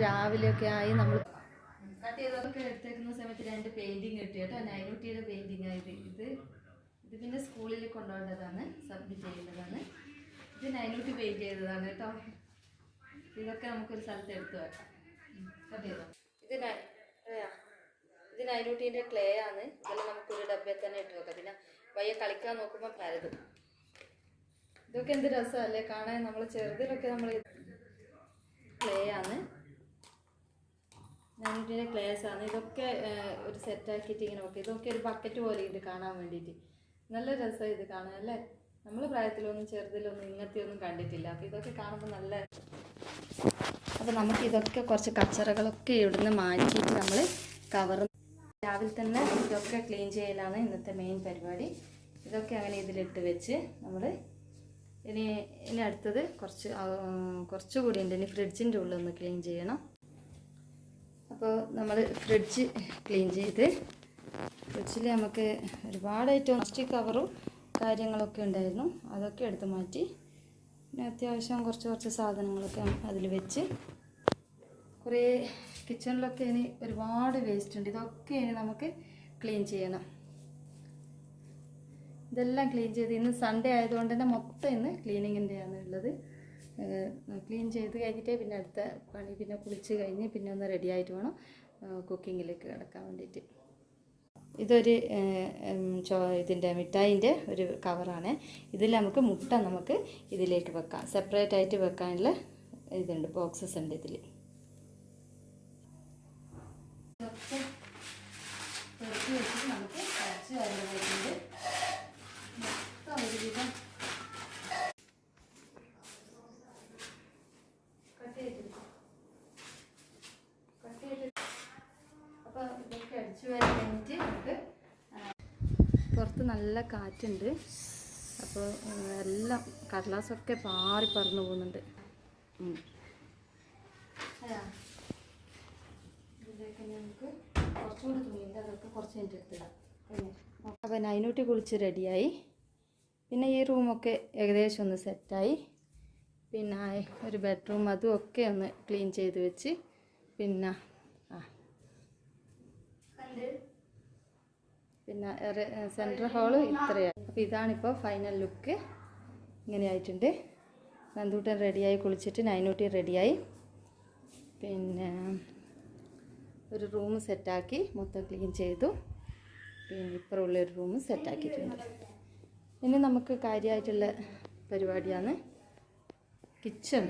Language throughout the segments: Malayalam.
രാവിലെയൊക്കെ ആയി നമ്മൾ കട്ട് ചെയ്തൊക്കെ എടുത്തേക്കുന്ന സമയത്ത് 2 പെയിൻറ്റിങ് കിട്ടി കേട്ടോ. നൈനൂട്ടിയുടെ പെയിൻറ്റിങ് ആയത് ഇത് പിന്നെ സ്കൂളിൽ കൊണ്ടുപോകേണ്ടതാണ്, സബ്മിറ്റ് ചെയ്യേണ്ടതാണ്. ഇത് നൈനൂട്ടി പെയിൻറ്റ് ചെയ്തതാണ് കേട്ടോ. ഇതൊക്കെ നമുക്കൊരു സ്ഥലത്ത് എടുത്ത് വെക്കാം. കട്ട് ചെയ്തോ. ഇത് നൈനൂട്ടീൻ്റെ ക്ലേ ആണ്. ഇതെല്ലാം നമുക്കൊരു ഡബ്ബയിൽ തന്നെ ഇട്ട് വെക്കാം. പിന്നെ വയ്യ കളിക്കാൻ നോക്കുമ്പോൾ പരതും. ഇതൊക്കെ എന്ത് രസമല്ലേ കാണാൻ. നമ്മൾ ചെറുതിലൊക്കെ നമ്മൾ ക്ലേ ആണ്, നൈനൂട്ടീൻ്റെ ക്ലേസ് ആണ്. ഇതൊക്കെ ഒരു സെറ്റാക്കിയിട്ട് ഇങ്ങനെ വെക്കുക. ഇതൊക്കെ ഒരു ബക്കറ്റ് പോലെ ഉണ്ട് കാണാൻ വേണ്ടിയിട്ട്. നല്ല രസമാണ് ഇത് കാണാൻ അല്ലേ. നമ്മൾ പ്രായത്തിലൊന്നും ചെറുതിലൊന്നും ഇങ്ങനത്തെ ഒന്നും കണ്ടിട്ടില്ല. അപ്പോൾ ഇതൊക്കെ കാണുമ്പോൾ നല്ല. അപ്പോൾ നമുക്കിതൊക്കെ കുറച്ച് കച്ചറകളൊക്കെ ഇവിടുന്ന് മാറ്റിയിട്ട് നമ്മൾ കവർ രാവിലെ തന്നെ ഇതൊക്കെ ക്ലീൻ ചെയ്യലാണ് ഇന്നത്തെ മെയിൻ പരിപാടി. ഇതൊക്കെ അങ്ങനെ ഇതിലിട്ട് വെച്ച് നമ്മൾ ഇനി അടുത്തത് കുറച്ചുകൂടി ഉണ്ട്. ഇനി ഫ്രിഡ്ജിൻ്റെ ഉള്ളൊന്ന് ക്ലീൻ ചെയ്യണം. അപ്പോൾ നമ്മൾ ഫ്രിഡ്ജ് ക്ലീൻ ചെയ്ത് ഫ്രിഡ്ജിൽ നമുക്ക് ഒരുപാട് പ്ലാസ്റ്റിക് കവറും കാര്യങ്ങളൊക്കെ ഉണ്ടായിരുന്നു. അതൊക്കെ എടുത്ത് മാറ്റി. പിന്നെ അത്യാവശ്യം കുറച്ച് സാധനങ്ങളൊക്കെ അതിൽ വെച്ച് കുറേ കിച്ചണിലൊക്കെ ഇനി ഒരുപാട് വേസ്റ്റ് ഉണ്ട്. ഇതൊക്കെ ഇനി നമുക്ക് ക്ലീൻ ചെയ്യണം. ഇതെല്ലാം ക്ലീൻ ചെയ്ത് ഇന്ന് സൺഡേ ആയതുകൊണ്ട് തന്നെ മൊത്തം ഇന്ന് ക്ലീനിങ്ങിൻ്റെ ആണ് ഉള്ളത്. ക്ലീൻ ചെയ്ത് കഴിഞ്ഞിട്ടേ പിന്നെ അടുത്ത പണി. പിന്നെ കുളിച്ച് കഴിഞ്ഞ് പിന്നെ ഒന്ന് റെഡി ആയിട്ട് വേണം കുക്കിങ്ങിലേക്ക് കിടക്കാൻ വേണ്ടിയിട്ട്. ഇതൊരു ഇതിൻ്റെ മിഠായിൻ്റെ ഒരു കവറാണ്. ഇതിൽ നമുക്ക് മുട്ട നമുക്ക് ഇതിലേക്ക് വെക്കാം. സെപ്പറേറ്റ് ആയിട്ട് വെക്കാനുള്ള ഇതുണ്ട്, ബോക്സസ് ഉണ്ട് ഇതിൽ. ഇതൊക്കെ പെറുക്കി വെച്ചിട്ട് നമുക്ക് അരച്ച് വരുന്നുണ്ട്. മൊത്തം ഒരുവിധം കട്ട് ചെയ്തിട്ട് അപ്പോൾ ഇതൊക്കെ അടിച്ചു വരാൻ കഴിഞ്ഞിട്ട് നമുക്ക് പുറത്ത് നല്ല കാറ്റുണ്ട്. അപ്പോൾ എല്ലാം കടലാസൊക്കെ പാറി പറന്നു പോകുന്നുണ്ട്. ഇതിലേക്ക് നമുക്ക് കുറച്ചുകൂടി തുണിയുണ്ട്, അതൊക്കെ കുറച്ച് കഴിഞ്ഞിട്ട് എടുത്തിടാം. അപ്പോൾ നൈനൂട്ടി കുളിച്ച് റെഡിയായി. പിന്നെ ഈ റൂമൊക്കെ ഏകദേശം ഒന്ന് സെറ്റായി. പിന്നെ ഒരു ബെഡ്റൂം അതും ഒക്കെ ഒന്ന് ക്ലീൻ ചെയ്ത് വെച്ച് പിന്നെ സെൻട്രൽ ഹാള് ഇത്രയാണ്. അപ്പോൾ ഇതാണിപ്പോൾ ഫൈനൽ ലുക്ക്. ഇങ്ങനെ ആയിട്ടുണ്ട്. നന്ദൂട്ടൻ റെഡിയായി കുളിച്ചിട്ട് നൈനൂട്ടി റെഡിയായി. പിന്നെ ഒരു റൂം സെറ്റാക്കി മൊത്തം ക്ലീൻ ചെയ്തു. പിന്നെ ഇപ്പുറമുള്ളൊരു റൂം സെറ്റാക്കിയിട്ടുണ്ട്. ഇനി നമുക്ക് കാര്യമായിട്ടുള്ള പരിപാടിയാണ് കിച്ചൺ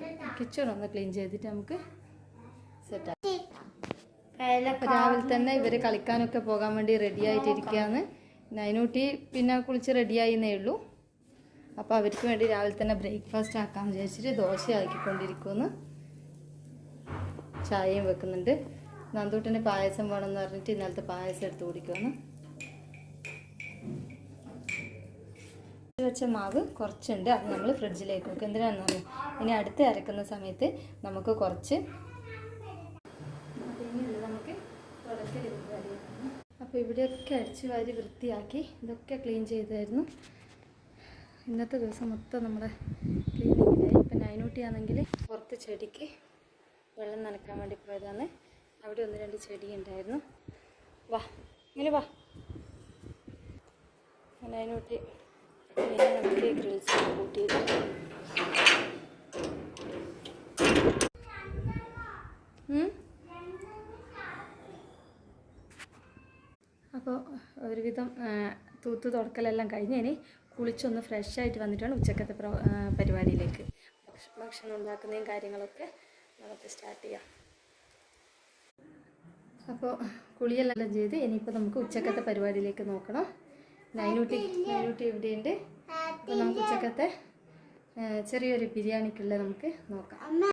ഒന്ന് ക്ലീൻ ചെയ്തിട്ട് നമുക്ക് സെറ്റാക്കി. രാവിലെ തന്നെ ഇവർ കളിക്കാനൊക്കെ പോകാൻ വേണ്ടി റെഡി ആയിട്ടിരിക്കുകയാണ്. നൈനൂട്ടി പിന്നെ കുളിച്ച് റെഡിയായിന്നേ ഉള്ളൂ. അപ്പോൾ അവർക്ക് വേണ്ടി രാവിലെ തന്നെ ബ്രേക്ക്ഫാസ്റ്റ് ആക്കാൻ വിചാരിച്ചിട്ട് ദോശ ആക്കിക്കൊണ്ടിരിക്കുന്നു. ചായയും വെക്കുന്നുണ്ട്. നന്ദൂട്ടിന് പായസം വേണമെന്ന് പറഞ്ഞിട്ട് ഇന്നലത്തെ പായസം എടുത്ത് കുടിക്കുകയാണ്. വെച്ച മാവ് കുറച്ചുണ്ട്, അത് നമ്മൾ ഫ്രിഡ്ജിലേക്ക് വെക്കും. എന്തിനാണെന്നറിയാം, ഇനി അടുത്ത് അരക്കുന്ന സമയത്ത് നമുക്ക് കുറച്ച് നമുക്ക് അപ്പോൾ ഇവിടെയൊക്കെ അടിച്ചു വാരി വൃത്തിയാക്കി ഇതൊക്കെ ക്ലീൻ ചെയ്തായിരുന്നു. ഇന്നത്തെ ദിവസം മൊത്തം നമ്മുടെ ക്ലീനിങ്ങിലായി. ഇപ്പം നൈനൂട്ടി ആണെങ്കിൽ പുറത്ത് ചെടിക്ക് വെള്ളം നനക്കാൻ വേണ്ടി പോയതാണ്. അവിടെ 1-2 ചെടി ഉണ്ടായിരുന്നു. വാ ഇങ്ങനെ വാ. നൈനൂട്ടി നമുക്ക് ഗ്രിൽസ് കൂട്ടിയിട്ട് അപ്പോൾ ഒരുവിധം തൂത്ത് തുടക്കലെല്ലാം കഴിഞ്ഞ് ഇനി കുളിച്ചൊന്ന് ഫ്രഷായിട്ട് വന്നിട്ടാണ് ഉച്ചക്കത്തെ പരിപാടിയിലേക്ക് ഭക്ഷണം ഉണ്ടാക്കുന്നതും കാര്യങ്ങളൊക്കെ നമുക്ക് സ്റ്റാർട്ട് ചെയ്യാം. അപ്പോൾ കുളിയെല്ലാം ചെയ്ത് ഇനിയിപ്പോൾ നമുക്ക് ഉച്ചക്കത്തെ പരിപാടിയിലേക്ക് നോക്കണം. നൈനൂട്ടി ഇവിടെയുണ്ട്. അപ്പോൾ നമുക്ക് ഉച്ചക്കത്തെ ചെറിയൊരു ബിരിയാണിക്കുള്ള നമുക്ക് നോക്കാം.